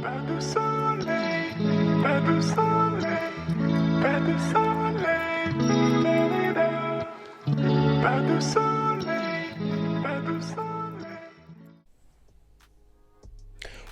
Pas de soleil, pas de soleil, pas de soleil, da-da-da. Pas de soleil, pas de soleil.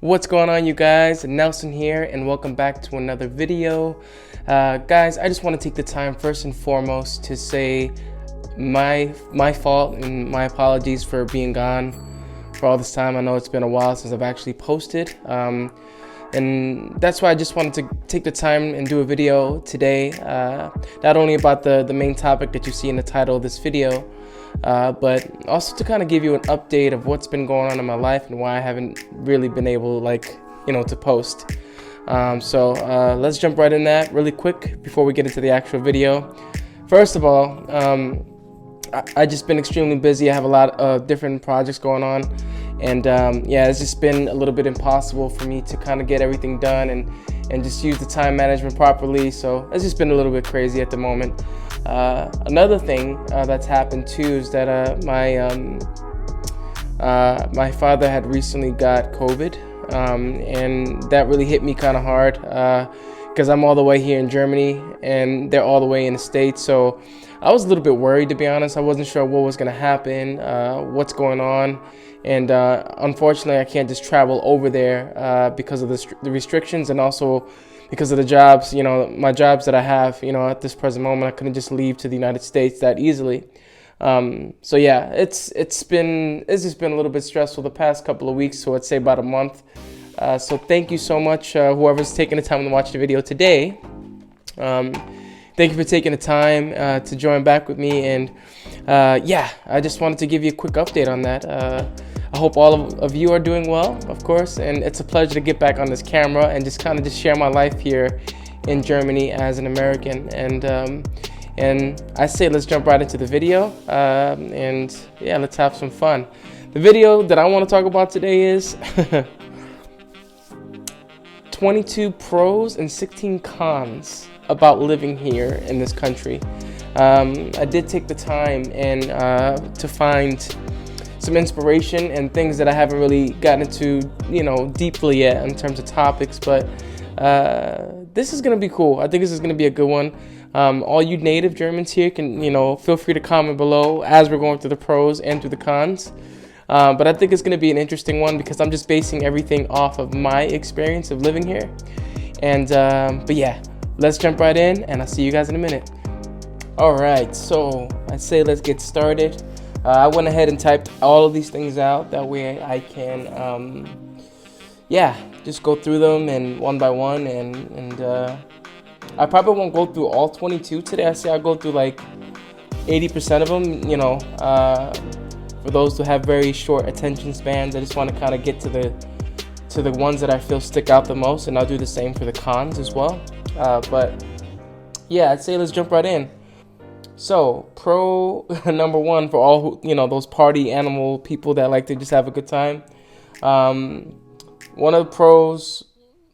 What's going on, you guys? Nelson here, and welcome back to another video. Guys, I just want to take the time first and foremost to say my fault and my apologies for being gone for all this time. I know it's been a while since I've actually posted, and that's why I just wanted to take the time and do a video today, not only about the main topic that you see in the title of this video, but also to kind of give you an update of what's been going on in my life and why I haven't really been able, to post. So let's jump right in that really quick before we get into the actual video. First of all, I just been extremely busy. I have a lot of different projects going on, and it's just been a little bit impossible for me to kind of get everything done and just use the time management properly. So it's just been a little bit crazy at the moment. Another thing that's happened too is that my father had recently got COVID, and that really hit me kind of hard because I'm all the way here in Germany and they're all the way in the States. So I was a little bit worried, to be honest. I wasn't sure what was going to happen, what's going on. And unfortunately, I can't just travel over there because of the restrictions, and also because of the jobs, my jobs that I have, at this present moment. I couldn't just leave to the United States that easily. So yeah, it's just been a little bit stressful the past couple of weeks, so I'd say about a month. So thank you so much, whoever's taking the time to watch the video today. Thank you for taking the time to join back with me, and I just wanted to give you a quick update on that. I hope all of you are doing well, of course, and it's a pleasure to get back on this camera and just share my life here in Germany as an American. And I say let's jump right into the video, let's have some fun. The video that I want to talk about today is 22 pros and 16 cons about living here in this country. I did take the time and to find some inspiration and things that I haven't really gotten into, deeply yet in terms of topics, but this is gonna be cool. I think this is gonna be a good one. All you native Germans here can, feel free to comment below as we're going through the pros and through the cons. But I think it's gonna be an interesting one because I'm just basing everything off of my experience of living here. And but yeah, let's jump right in, and I'll see you guys in a minute. All right, so I'd say let's get started. I went ahead and typed all of these things out. That way I can, just go through them and one by one. And I probably won't go through all 22 today. I say I'll go through like 80% of them, for those who have very short attention spans. I just want to kind of get to the ones that I feel stick out the most, and I'll do the same for the cons as well. But yeah, I'd say let's jump right in. So, pro number one for all who, those party animal people that like to just have a good time. One of the pros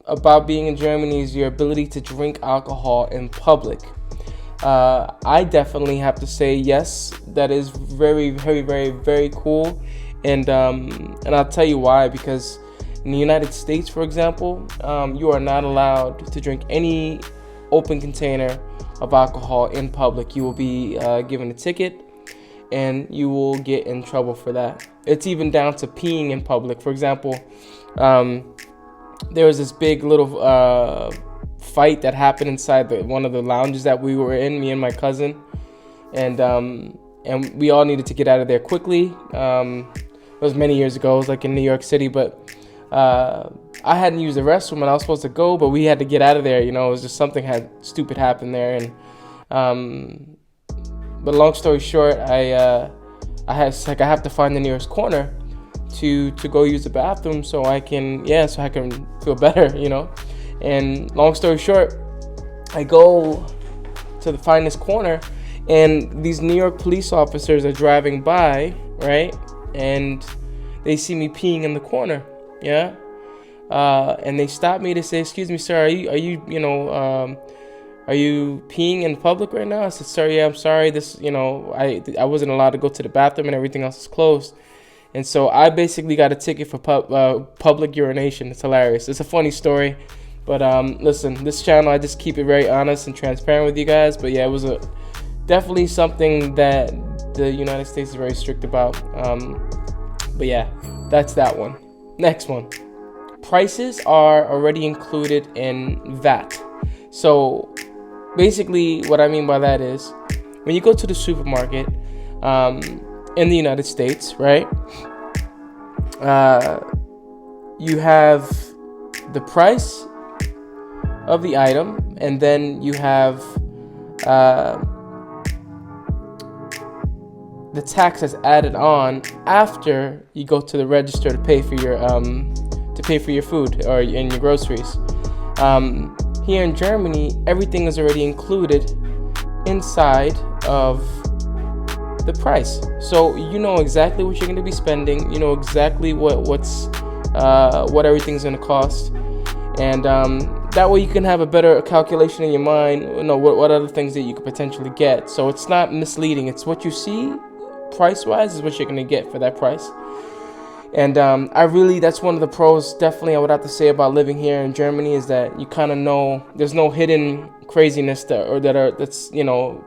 about being in Germany is your ability to drink alcohol in public. I definitely have to say yes, that is very, very, very, very cool. And I'll tell you why. Because in the United States, for example, you are not allowed to drink any open container of alcohol in public. You will be given a ticket, and you will get in trouble for that. It's even down to peeing in public. For example, there was this big little fight that happened inside one of the lounges that we were in, me and my cousin, and we all needed to get out of there quickly. It was many years ago. It was like in New York City, but I hadn't used the restroom, and I was supposed to go, but we had to get out of there. It was just something stupid happened there, and but long story short, I have to find the nearest corner to go use the bathroom so I can feel better, And long story short, I go to find this corner, and these New York police officers are driving by, right? And they see me peeing in the corner, yeah. And they stop me to say, "Excuse me, sir, are you peeing in public right now?" I said, "Sir, yeah, I'm sorry. This, I wasn't allowed to go to the bathroom, and everything else is closed." And so I basically got a ticket for public urination. It's hilarious. It's a funny story. But listen, this channel, I just keep it very honest and transparent with you guys. But yeah, it was definitely something that the United States is very strict about. But yeah, that's that one. Next one. Prices are already included in VAT. So basically what I mean by that is when you go to the supermarket in the United States, right? You have the price of the item, and then you have the tax that's added on after you go to the register to pay for your food or in your groceries. Here in Germany, everything is already included inside of the price, so you know exactly what you're going to be spending. You know exactly what everything's going to cost, and that way you can have a better calculation in your mind. You know what other things that you could potentially get. So it's not misleading. It's what you see price-wise is what you're going to get for that price. And that's one of the pros, definitely, I would have to say about living here in Germany, is that you kind of know there's no hidden craziness that's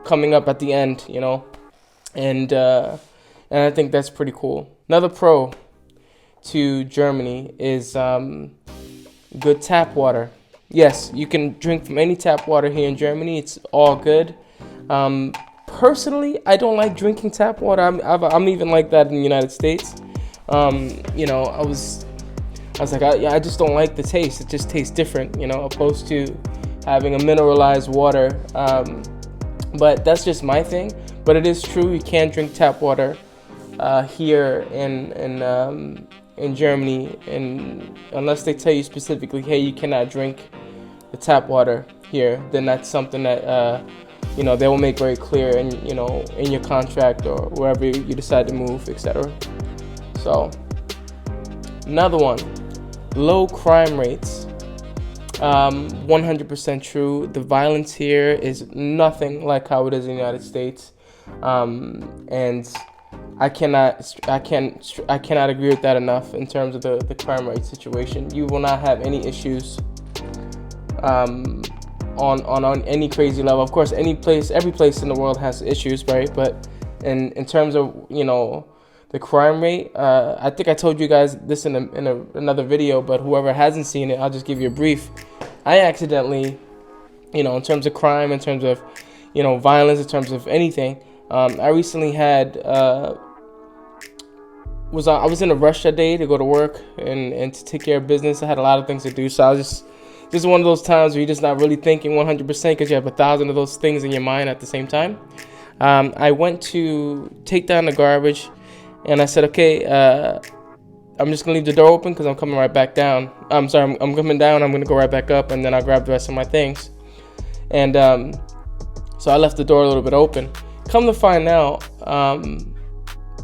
coming up at the end, and I think that's pretty cool. Another pro to Germany is good tap water. Yes, you can drink from any tap water here in Germany. It's all good. Personally, I don't like drinking tap water. I'm even like that in the United States. I was like, I just don't like the taste. It just tastes different, opposed to having a mineralized water. But that's just my thing. But it is true, you can't drink tap water here in Germany, and unless they tell you specifically, hey, you cannot drink the tap water here, then that's something that they will make very clear in your contract or wherever you decide to move, etc. So, another one, low crime rates. 100% true. The violence here is nothing like how it is in the United States, and I cannot agree with that enough in terms of the crime rate situation. You will not have any issues on any crazy level. Of course, every place in the world has issues, right? But in terms of the crime rate, I think I told you guys this in another video, but whoever hasn't seen it, I'll just give you a brief. I accidentally, in terms of crime, in terms of, violence, in terms of anything, I recently had, I was in a rush that day to go to work and to take care of business. I had a lot of things to do, so I was just one of those times where you're just not really thinking 100% because you have 1,000 of those things in your mind at the same time. I went to take down the garbage, and I said, okay, I'm just going to leave the door open because I'm coming right back down. I'm coming down. I'm going to go right back up, and then I'll grab the rest of my things. And so I left the door a little bit open. Come to find out, I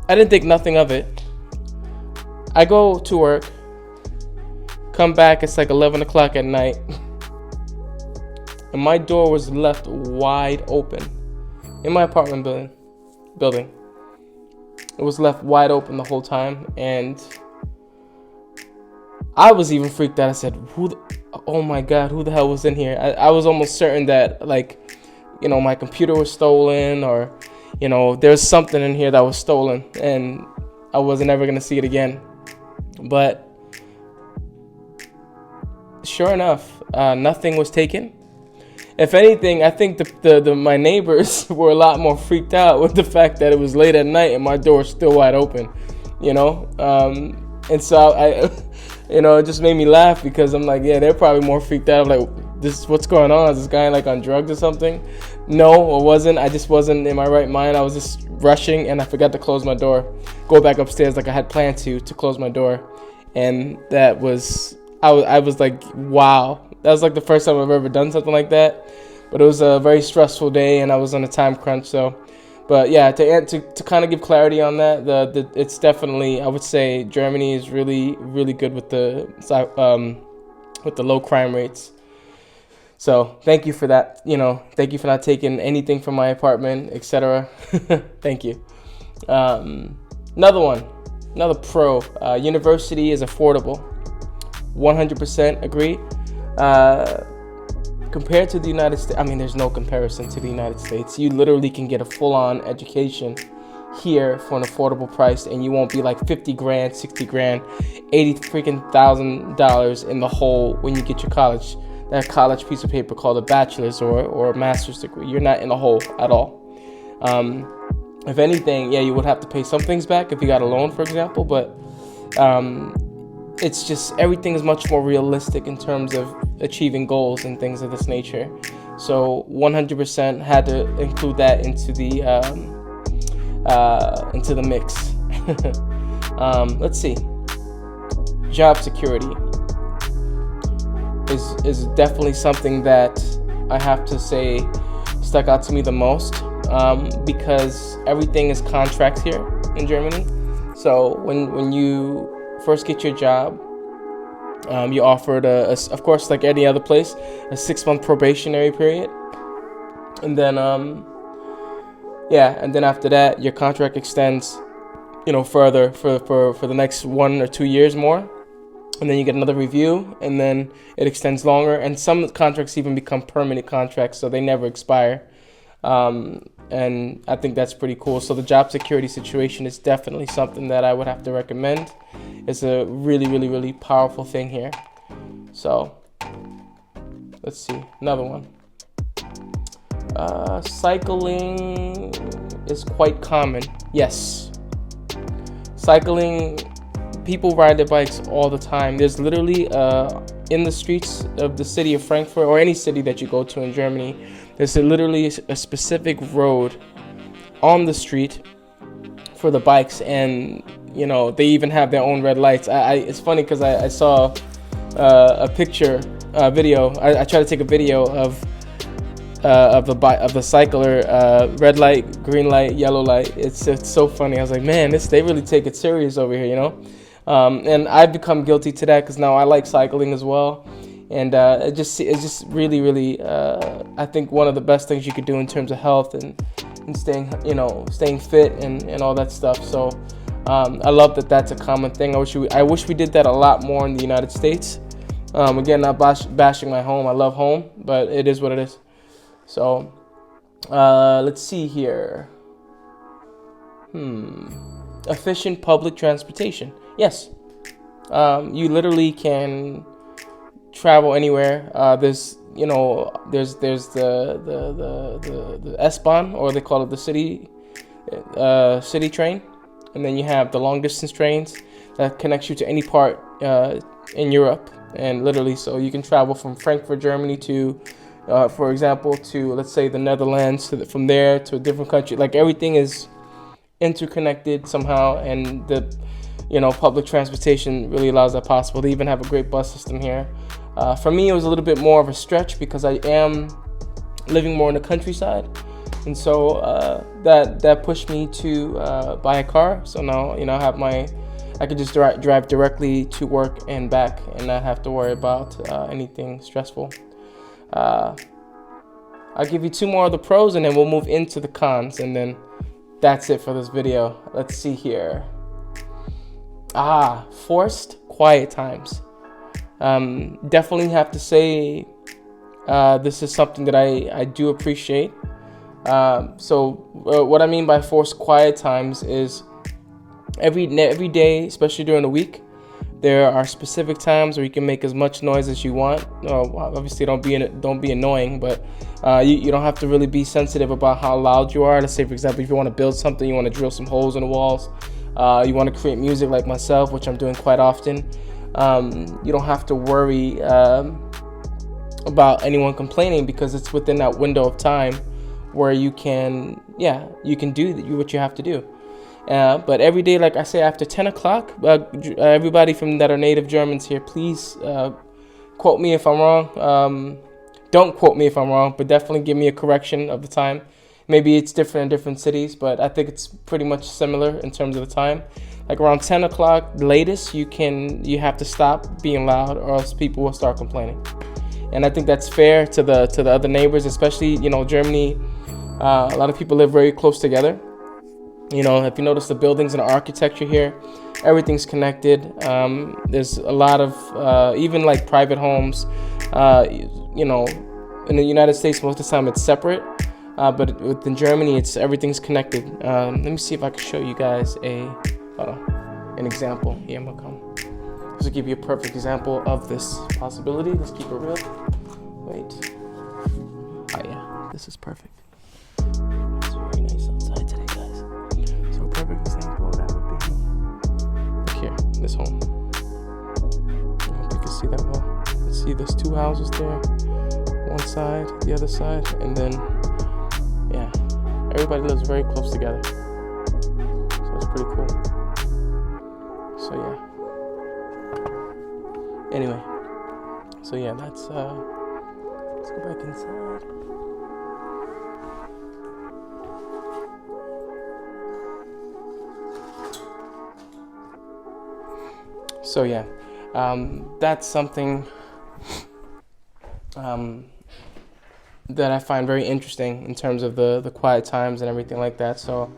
didn't think nothing of it. I go to work, come back, it's like 11 o'clock at night, and my door was left wide open in my apartment building. It was left wide open the whole time, and I was even freaked out. I said, oh my God, who the hell was in here? I was almost certain that, my computer was stolen, or, there's something in here that was stolen, and I wasn't ever going to see it again. But sure enough, nothing was taken. If anything, I think my neighbors were a lot more freaked out with the fact that it was late at night and my door was still wide open, and so I it just made me laugh because I'm like, yeah, they're probably more freaked out. I'm like, what's going on? Is this guy on drugs or something? No, it wasn't. I just wasn't in my right mind. I was just rushing and I forgot to close my door, go back upstairs like I had planned to close my door. And that was, I was like, wow. That was the first time I've ever done something like that. But it was a very stressful day and I was on a time crunch. So, but yeah, to kind of give clarity on that, it's definitely, I would say Germany is really, really good with the low crime rates. So thank you for that. Thank you for not taking anything from my apartment, etc. Thank you. Another one, Another pro, university is affordable. 100% agree. Compared to the United States, I mean, there's no comparison to the United States. You literally can get a full-on education here for an affordable price, and you won't be like 50 grand, 60 grand, 80 freaking $1,000 in the hole when you get your that college piece of paper called a bachelor's or a master's degree. You're not in the hole at all. If anything, yeah, you would have to pay some things back if you got a loan, for example, but it's just everything is much more realistic in terms of achieving goals and things of this nature. So 100% had to include that into the mix. Let's see. Job security is definitely something that I have to say stuck out to me the most, because everything is contracts here in Germany. So when you first get your job, you're offered of course, like any other place, a 6-month probationary period, and then and then after that, your contract extends, further for the next 1 or 2 years more, and then you get another review, and then it extends longer, and some contracts even become permanent contracts, so they never expire. And I think that's pretty cool. So the job security situation is definitely something that I would have to recommend. It's a really, really, really powerful thing here. So let's see, another one. Cycling is quite common. Yes. Cycling, people ride their bikes all the time. There's literally in the streets of the city of Frankfurt, or any city that you go to in Germany, there's literally a specific road on the street for the bikes, and they even have their own red lights. It's funny because I saw a video. I tried to take a video of the cycler, red light, green light, yellow light. It's so funny. I was like, man, they really take it serious over here, and I've become guilty to that because now I like cycling as well. And it's just really, really, I think one of the best things you could do in terms of health and staying fit and all that stuff. So I love that that's a common thing. I wish we did that a lot more in the United States. Again, not bashing my home. I love home, but it is what it is. So let's see here. Efficient public transportation. Yes, you literally can travel anywhere. There's the S-Bahn, or they call it the city train, and then you have the long distance trains that connects you to any part in Europe, and literally, so you can travel from Frankfurt, Germany to, for example, to, let's say, the Netherlands, from there to a different country. Like, everything is interconnected somehow, and the public transportation really allows that possible. They even have a great bus system here. For me, it was a little bit more of a stretch because I am living more in the countryside, and so that pushed me to buy a car. So now I could just drive directly to work and back, and not have to worry about anything stressful. I'll give you 2 more of the pros, and then we'll move into the cons, and then that's it for this video. Let's see here. Forced quiet times. Definitely have to say this is something that I do appreciate. So what I mean by forced quiet times is every day, especially during the week, there are specific times where you can make as much noise as you want. Obviously, don't be annoying, but you don't have to really be sensitive about how loud you are. Let's say, for example, if you want to build something, you want to drill some holes in the walls, you want to create music like myself, which I'm doing quite often. You don't have to worry about anyone complaining, because it's within that window of time where you can do what you have to do. But every day, like I say, after 10 o'clock, everybody that are native Germans here, please quote me if I'm wrong. Don't quote me if I'm wrong, but definitely give me a correction of the time. Maybe it's different in different cities, but I think it's pretty much similar in terms of the time. Like around 10 o'clock latest, you have to stop being loud, or else people will start complaining. And I think that's fair to the other neighbors, especially, Germany. A lot of people live very close together. If you notice the buildings and the architecture here, everything's connected. There's a lot of even like private homes. You know, in the United States, most of the time it's separate, but within Germany, everything's connected. Let me see if I can show you guys an example. Here, I'm gonna come. This will give you a perfect example of this possibility. Let's keep it real. Wait. Oh yeah, this is perfect. It's very nice outside today, guys. So a perfect example of that would be, look here, this home. I hope you can see that well. Let's see, there's 2 houses there. One side, the other side, and then, yeah, everybody lives very close together. So it's pretty cool. So yeah. Anyway, so yeah, let's go back inside. So yeah, that's something that I find very interesting in terms of the quiet times and everything like that. So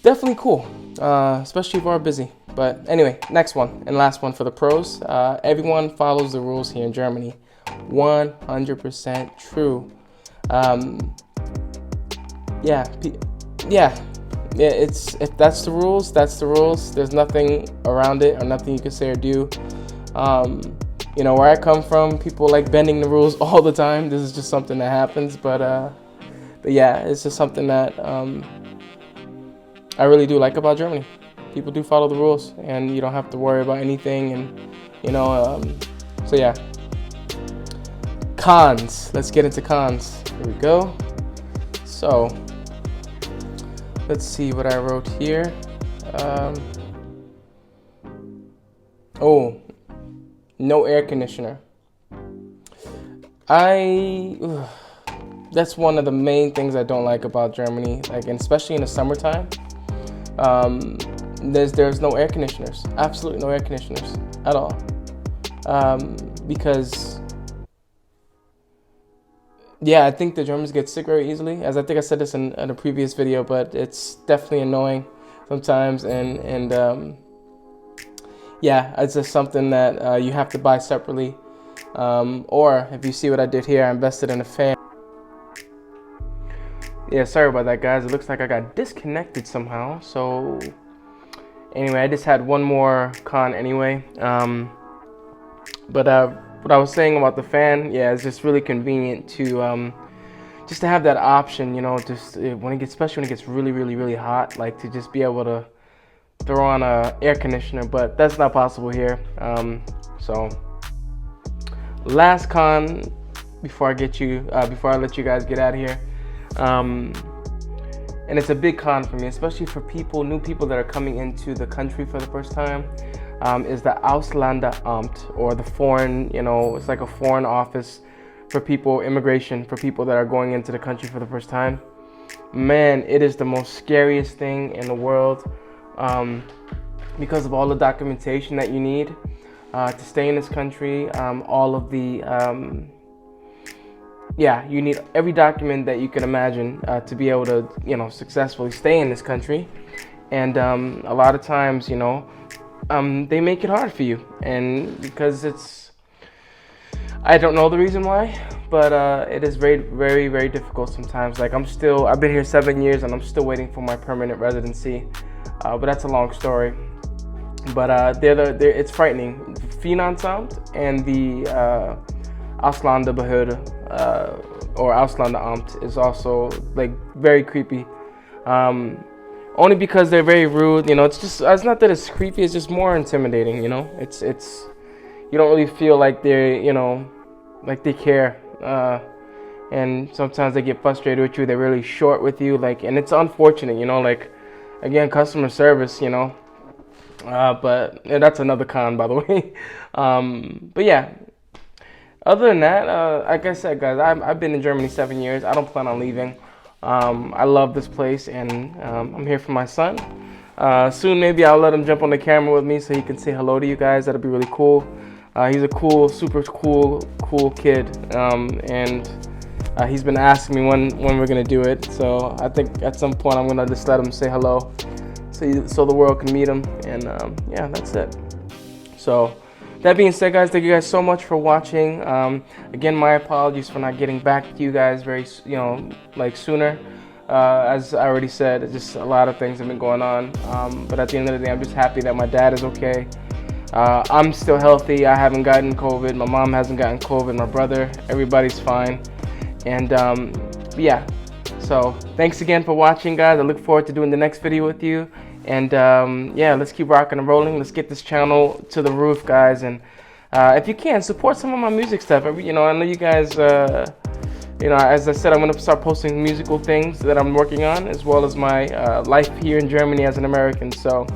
definitely cool, especially if we're busy. But anyway, next one and last one for the pros. Everyone follows the rules here in Germany. 100% true. Yeah. It's, if that's the rules, that's the rules. There's nothing around it or nothing you can say or do. You know, where I come from, people like bending the rules all the time. This is just something that happens, but yeah, it's just something that I really do like about Germany. People do follow the rules, and you don't have to worry about anything, and you know, so yeah. Cons. Let's get into cons. Here we go. So let's see what I wrote here. Oh, no air conditioner. That's one of the main things I don't like about Germany, like, and especially in the summertime. There's no air conditioners. Absolutely no air conditioners at all. Because yeah, I think the Germans get sick very easily. As I think I said this in a previous video, but it's definitely annoying sometimes, and yeah, it's just something that you have to buy separately. Or if you see what I did here, I invested in a fan. Yeah, sorry about that, guys. It looks like I got disconnected somehow. So anyway, I just had one more con anyway. But what I was saying about the fan, yeah, it's just really convenient to just to have that option, you know, just especially when it gets really, really, really hot, like to just be able to throw on a air conditioner, but that's not possible here. So last con before I let you guys get out of here, and it's a big con for me, especially for new people that are coming into the country for the first time, is the Ausländeramt, or the foreign, you know, it's like a foreign office for people, immigration for people that are going into the country for the first time. Man, it is the most scariest thing in the world, because of all the documentation that you need to stay in this country. All of the you need every document that you can imagine to be able to, you know, successfully stay in this country. And a lot of times, you know, they make it hard for you, and because I don't know the reason why, but it is very, very, very difficult sometimes. Like I've been here 7 years and I'm still waiting for my permanent residency, but that's a long story. But it's frightening. Finanzamt and the Ausländerbehörde, or Ausländeramt, is also like very creepy. Only because they're very rude, you know. It's not that it's creepy, it's just more intimidating, you know. It's you don't really feel like they're, you know, like they care, and sometimes they get frustrated with you. They're really short with you, like, and it's unfortunate, you know. Like, again, customer service, you know. But that's another con, by the way. But yeah, other than that, like I said, guys, I've been in Germany 7 years. I don't plan on leaving. I love this place, and I'm here for my son. Soon maybe I'll let him jump on the camera with me so he can say hello to you guys. That'll be really cool. He's a cool, super cool kid, and he's been asking me when we're gonna do it. So I think at some point I'm gonna just let him say hello. so the world can meet him. And yeah, that's it. So that being said, guys, thank you guys so much for watching. Again, my apologies for not getting back to you guys very, sooner. As I already said, it's just a lot of things have been going on. But at the end of the day, I'm just happy that my dad is okay. I'm still healthy. I haven't gotten COVID. My mom hasn't gotten COVID. My brother, everybody's fine. And yeah, so thanks again for watching, guys. I look forward to doing the next video with you. And yeah, let's keep rocking and rolling. Let's get this channel to the roof, guys. And if you can, support some of my music stuff. I know you guys, as I said, I'm going to start posting musical things that I'm working on, as well as my life here in Germany as an American. So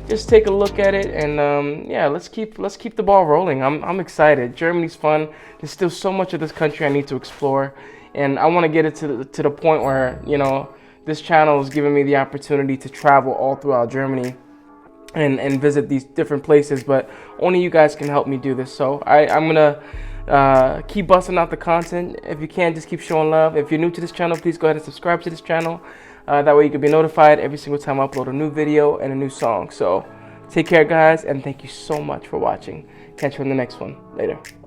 just take a look at it, and yeah, let's keep the ball rolling. I'm excited. Germany's fun. There's still so much of this country I need to explore, and I want to get it to the point where, this channel is giving me the opportunity to travel all throughout Germany and visit these different places, but only you guys can help me do this. So I'm gonna keep busting out the content. If you can, just keep showing love. If you're new to this channel, please go ahead and subscribe to this channel. That way you can be notified every single time I upload a new video and a new song. So take care, guys, and thank you so much for watching. Catch you in the next one. Later.